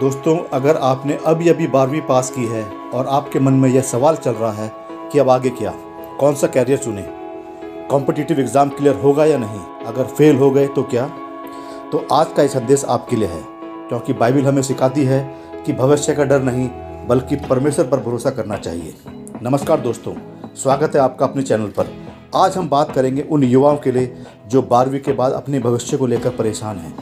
दोस्तों, अगर आपने अभी अभी 12वीं पास की है और आपके मन में यह सवाल चल रहा है कि अब आगे क्या, कौन सा कैरियर चुनें, कॉम्पिटिटिव एग्ज़ाम क्लियर होगा या नहीं, अगर फेल हो गए तो क्या, तो आज का ये संदेश आपके लिए है। क्योंकि बाइबल हमें सिखाती है कि भविष्य का डर नहीं बल्कि परमेश्वर पर भरोसा करना चाहिए। नमस्कार दोस्तों, स्वागत है आपका अपने चैनल पर। आज हम बात करेंगे उन युवाओं के लिए जो 12वीं के बाद अपने भविष्य को लेकर परेशान हैं।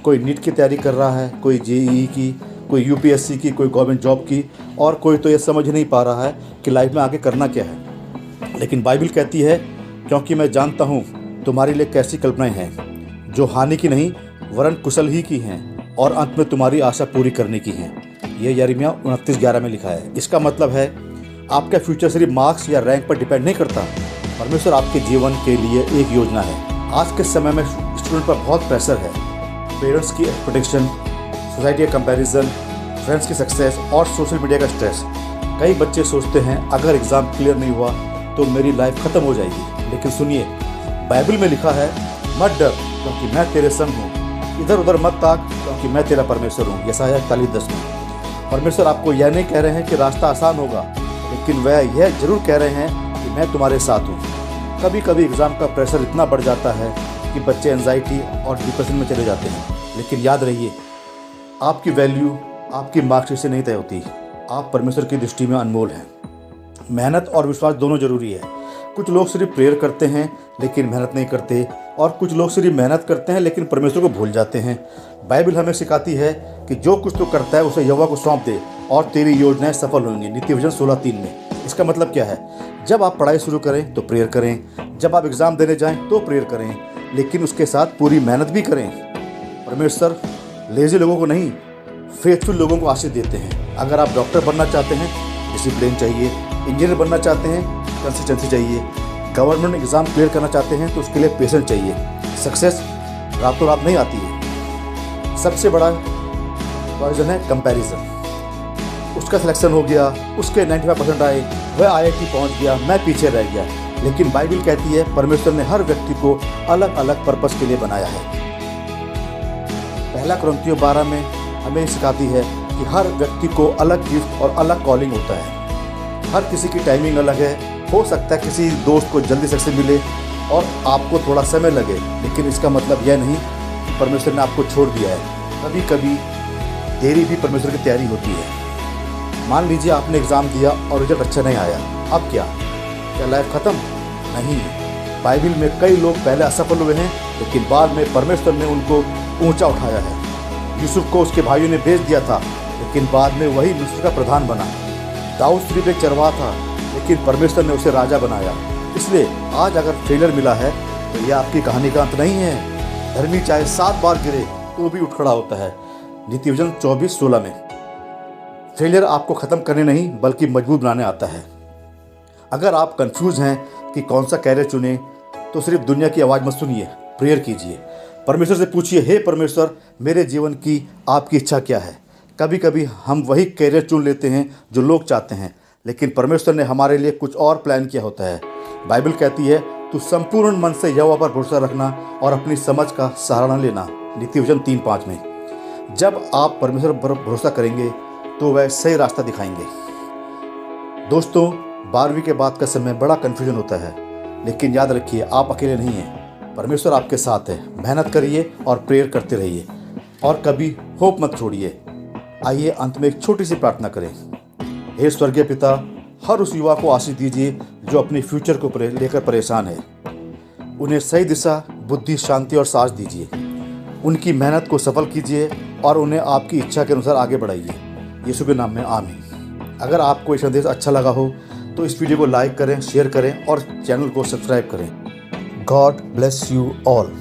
कोई नीट की तैयारी कर रहा है, कोई जेईई की, कोई यूपीएससी की, कोई गवर्नमेंट जॉब की, और कोई तो ये समझ नहीं पा रहा है कि लाइफ में आगे करना क्या है। लेकिन बाइबल कहती है, क्योंकि मैं जानता हूँ तुम्हारे लिए कैसी कल्पनाएं हैं जो हानि की नहीं वरन कुशल ही की हैं और अंत में तुम्हारी आशा पूरी करने की हैं। ये यिर्मयाह 29:11 में लिखा है। इसका मतलब है आपका फ्यूचर सिर्फ मार्क्स या रैंक पर डिपेंड नहीं करता। परमेश्वर आपके जीवन के लिए एक योजना है। आज के समय में स्टूडेंट पर बहुत प्रेशर है। पेरेंट्स की एक्सपेक्टेशन, सोसाइटी का कंपैरिजन, फ्रेंड्स की सक्सेस और सोशल मीडिया का स्ट्रेस। कई बच्चे सोचते हैं अगर एग्ज़ाम क्लियर नहीं हुआ तो मेरी लाइफ ख़त्म हो जाएगी। लेकिन सुनिए, बाइबल में लिखा है, मत डर क्योंकि मैं तेरे संग हूँ, इधर उधर मत ताक क्योंकि मैं तेरा परमेश्वर हूँ। यशायाह 41:10 में। परमेश्वर आपको यह नहीं कह रहे हैं कि रास्ता आसान होगा, लेकिन वह यह जरूर कह रहे हैं कि मैं तुम्हारे साथ हूँ। कभी कभी एग्ज़ाम का प्रेशर इतना बढ़ जाता है कि बच्चे एंजाइटी और डिप्रेशन में चले जाते हैं। लेकिन याद रहिए, आपकी वैल्यू आपकी मार्कशीट से नहीं तय होती। आप परमेश्वर की दृष्टि में अनमोल हैं। मेहनत और विश्वास दोनों जरूरी है। कुछ लोग सिर्फ प्रेयर करते हैं लेकिन मेहनत नहीं करते, और कुछ लोग सिर्फ मेहनत करते हैं लेकिन परमेश्वर को भूल जाते हैं। बाइबल हमें सिखाती है कि जो कुछ तो करता है उसे यहोवा को सौंप दे और तेरी योजनाएं सफल होंगी। नीति वचन 16:3 में। इसका मतलब क्या है? जब आप पढ़ाई शुरू करें तो प्रेयर करें, जब आप एग्ज़ाम देने जाएं तो प्रेयर करें, लेकिन उसके साथ पूरी मेहनत भी करें। परमेश्वर लेज़ी लोगों को नहीं, फेथफुल लोगों को आशीष देते हैं। अगर आप डॉक्टर बनना चाहते हैं, डिसिप्लिन चाहिए। इंजीनियर बनना चाहते हैं, कंसिस्टेंसी चाहिए। गवर्नमेंट एग्ज़ाम क्लियर करना चाहते हैं तो उसके लिए पेशेंस चाहिए। सक्सेस रातों रात नहीं आती है। सबसे बड़ा पॉइजन है कंपैरिजन। उसका सिलेक्शन हो गया, उसके 95% आए, वह आईआईटी पहुंच गया, मैं पीछे रह गया। लेकिन बाइबल कहती है परमेश्वर ने हर व्यक्ति को अलग अलग पर्पस के लिए बनाया है। पहला कुरिन्थियों 12 में हमें सिखाती है कि हर व्यक्ति को अलग गिफ्ट और अलग कॉलिंग होता है। हर किसी की टाइमिंग अलग है। हो सकता है किसी दोस्त को जल्दी सक्सेस मिले और आपको थोड़ा समय लगे, लेकिन इसका मतलब यह नहीं कि परमेश्वर ने आपको छोड़ दिया है। कभी कभी देरी भी परमेश्वर की तैयारी होती है। मान लीजिए आपने एग्ज़ाम दिया और रिजल्ट अच्छा नहीं आया, अब क्या लाइफ ख़त्म? नहीं। बाइबल में कई लोग पहले असफल हुए हैं लेकिन बाद में परमेश्वर ने उनको ऊंचा उठाया है। यूसुफ को उसके भाइयों ने बेच दिया था, लेकिन बाद में वही मिस्र का प्रधान बना। दाऊद सिर्फ एक चरवाहा था, लेकिन परमेश्वर ने उसे राजा बनाया। इसलिए आज अगर फेलियर मिला है तो यह आपकी कहानी का अंत नहीं है। धर्मी चाहे 7 बार गिरे तो भी उठ खड़ा होता है। नीति वचन 24:16 में। फेलियर आपको ख़त्म करने नहीं बल्कि मजबूत बनाने आता है। अगर आप कंफ्यूज हैं कि कौन सा कैरियर चुनें तो सिर्फ दुनिया की आवाज़ मत सुनिए, प्रेयर कीजिए। परमेश्वर से पूछिए, हे परमेश्वर, मेरे जीवन की आपकी इच्छा क्या है? कभी कभी हम वही कैरियर चुन लेते हैं जो लोग चाहते हैं, लेकिन परमेश्वर ने हमारे लिए कुछ और प्लान किया होता है। बाइबल कहती है, तू संपूर्ण मन से यहोवा पर भरोसा रखना और अपनी समझ का सहारा न लेना। नीति वचन 3:5 में। जब आप परमेश्वर पर भरोसा करेंगे तो वह सही रास्ता दिखाएंगे। दोस्तों, 12वीं के बाद का समय बड़ा कन्फ्यूजन होता है, लेकिन याद रखिए आप अकेले नहीं हैं। परमेश्वर आपके साथ है। मेहनत करिए और प्रेयर करते रहिए और कभी होप मत छोड़िए। आइए अंत में एक छोटी सी प्रार्थना करें। हे स्वर्गीय पिता, हर उस युवा को आशीष दीजिए जो अपने फ्यूचर को लेकर परेशान है। उन्हें सही दिशा, बुद्धि, शांति और साहस दीजिए। उनकी मेहनत को सफल कीजिए और उन्हें आपकी इच्छा के अनुसार आगे बढ़ाइए। यीशु के नाम में आमीन। अगर आपको ये संदेश अच्छा लगा हो तो इस वीडियो को लाइक करें, शेयर करें और चैनल को सब्सक्राइब करें। God bless you all.